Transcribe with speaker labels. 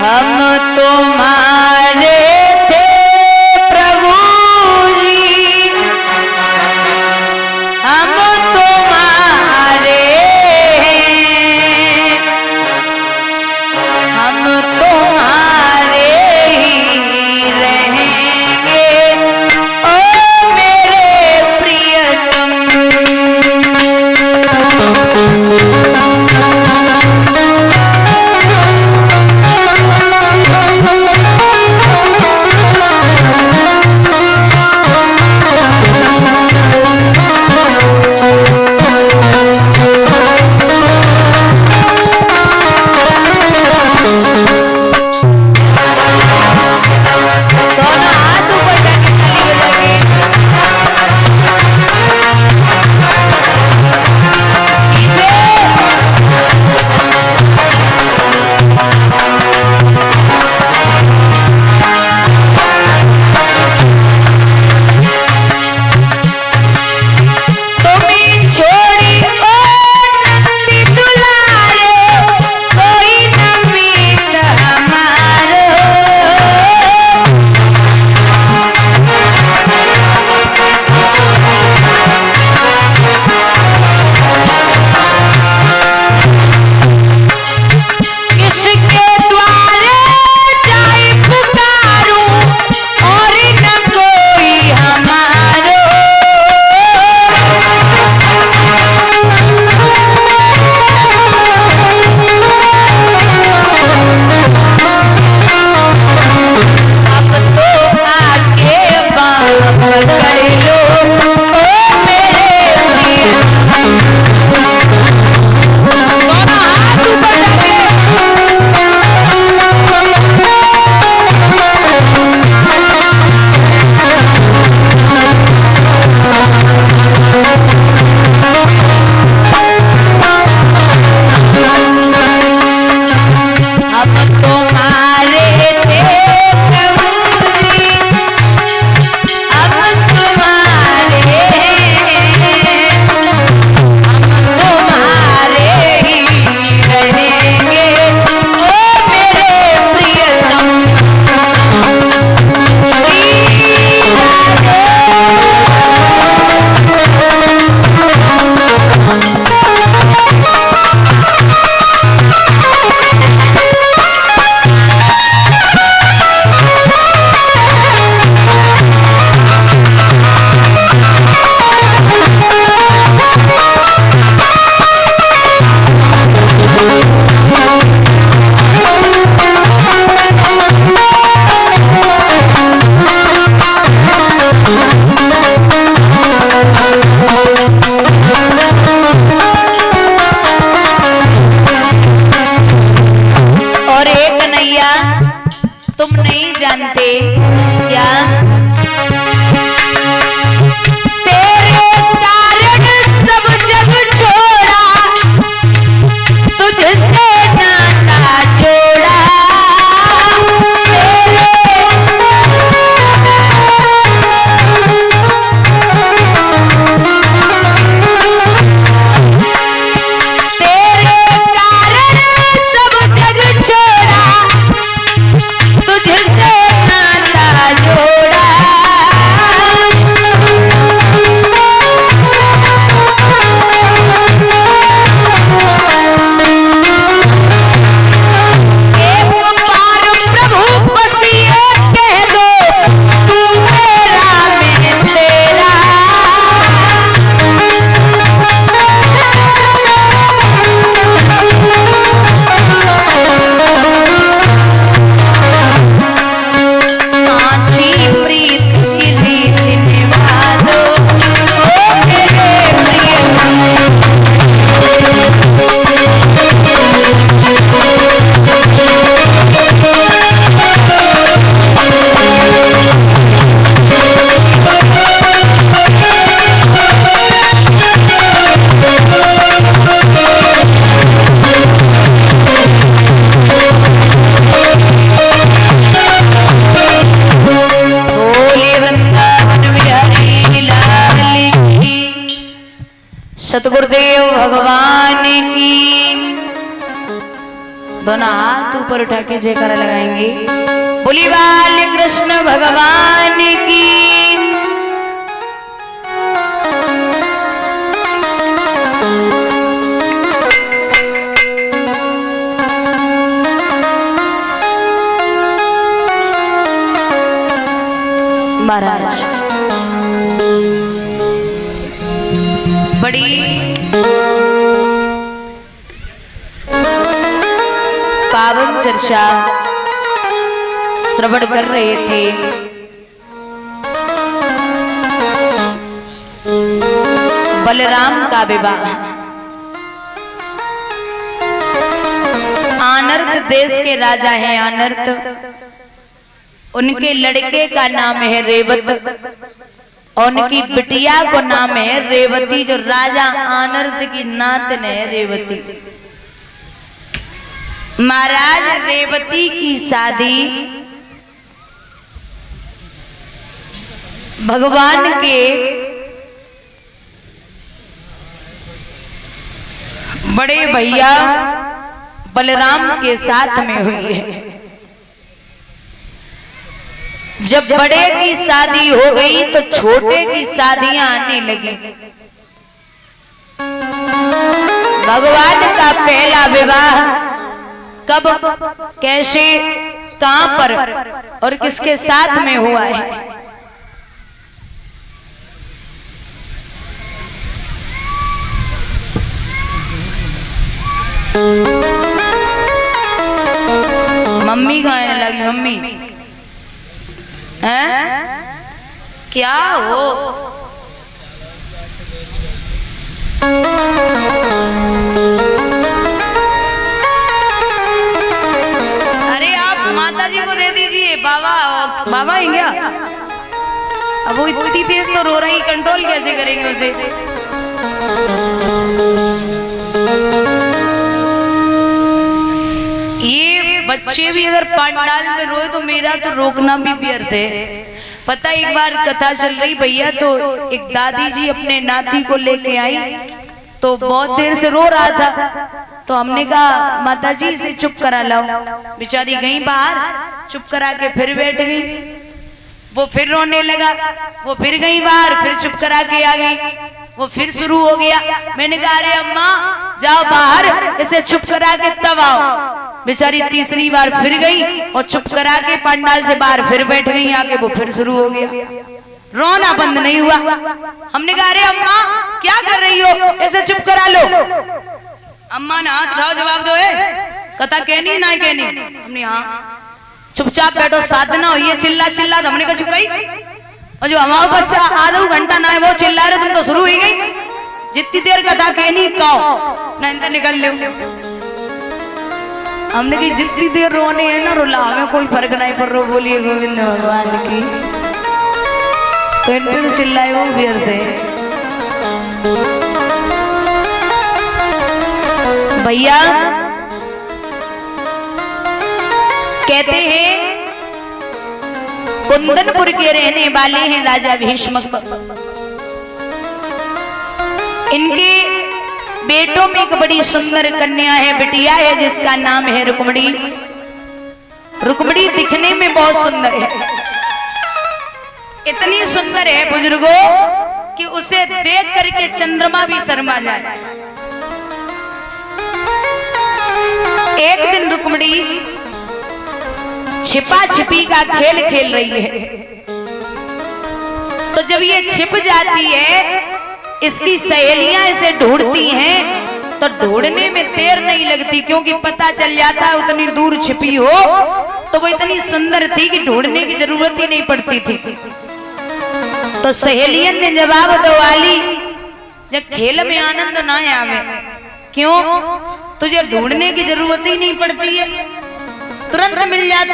Speaker 1: हम तुम्हारे थे प्रभु जी, हम तुम्हारे हैं, हम तुम्हारे ही रहेंगे ओ मेरे प्रियतम। तुम नहीं जानते क्या तेरे कारण सब जग छोड़ा, तुझसे नाता जोड़ा। तेरे कारण सब जग छोड़ा, तुझसे नाता दोनों हाथ ऊपर उठा के जयकारा लगाएंगे। बोली बाल कृष्ण भगवान की। महाराज बड़ी पावन चर्चा श्रवण कर रहे थे। बलराम का विवाह आनर्त देश के राजा हैं। आनर्त उनके लड़के का नाम है रेवत और उनकी बिटिया को नाम है रेवती। जो राजा आनर्त की नातन है रेवती। महाराज रेवती की शादी भगवान के बड़े भैया बलराम के साथ में हुई है। जब बड़े की शादी हो गई तो छोटे की शादियां आने लगी। भगवान का पहला विवाह कब, कैसे, कहां पर और किसके साथ में हुआ है? मम्मी कहने लगी मम्मी हैं? क्या हो? अरे आप माता जी को दे दीजिए। बाबा बाबा है क्या? अब वो इतनी तेज तो रो रही, कंट्रोल कैसे करेंगे उसे? ये बच्चे भी अगर पंडाल में रोए तो मेरा तो रोकना भी व्यर्थ है। पता एक बार कथा चल रही भैया, तो एक दादी जी अपने नाती को लेके आई तो बहुत देर से रो रहा था। तो हमने कहा माता जी इसे चुप करा लाओ। बेचारी गई बाहर, चुप करा के फिर बैठ गई। वो फिर रोने लगा, वो फिर गई बाहर, फिर चुप करा के आ गई। वो फिर शुरू हो गया। मैंने कहा अरे अम्मा जाओ बाहर, इसे चुप करा के तब आओ। बेचारी तीसरी बार फिर गई और चुप करा के पंडाल से बाहर फिर बैठ गई। आके वो फिर शुरू हो गया, रोना बंद नहीं हुआ। हमने कहा अरे अम्मा क्या कर रही हो, इसे चुप करा लो। अम्मा ने हाथ उठाओ, जवाब दो। कथा कहनी ना कहनी? हमने हाँ। चुपचाप बैठो, साधना हुई है, चिल्ला चिल्ला। तो हमने कहा चुप गई। और जो हमारा बच्चा आधा घंटा ना है वो चिल्ला रहे, तुम तो शुरू ही गई। जितनी देर कथा कहनी कहो ना, इंदर निकल लो। हमने की जितनी देर रोने है ना रुला, हमें कोई फर्क नहीं पड़ रहा। बोलिए गोविंद भगवान की। तो इंटर चिल्लाए वो व्यर्थ है। भैया कहते हैं कुंदनपुर के रहने वाले हैं राजा भीष्मक। इनके बेटों में एक बड़ी सुंदर कन्या है, बिटिया है, जिसका नाम है रुक्मणी। रुक्मणी दिखने में बहुत सुंदर है। इतनी सुंदर है बुजुर्गों कि उसे देख करके चंद्रमा भी शर्मा जाए। एक दिन रुक्मणी छिपा छिपी का खेल खेल रही है। तो जब ये छिप जाती है, इसकी सहेलियां इसे ढूंढती हैं। तो ढूंढने में देर नहीं लगती, क्योंकि पता चल जाता है उतनी दूर छिपी हो तो वो इतनी सुंदर थी कि ढूंढने की जरूरत ही नहीं पड़ती थी। तो सहेलियन ने जवाब दवाली, जब खेल में आनंद ना आवे, क्यों? तुझे ढूंढने की जरूरत ही नहीं पड़ती है, तुरंत मिल जाती।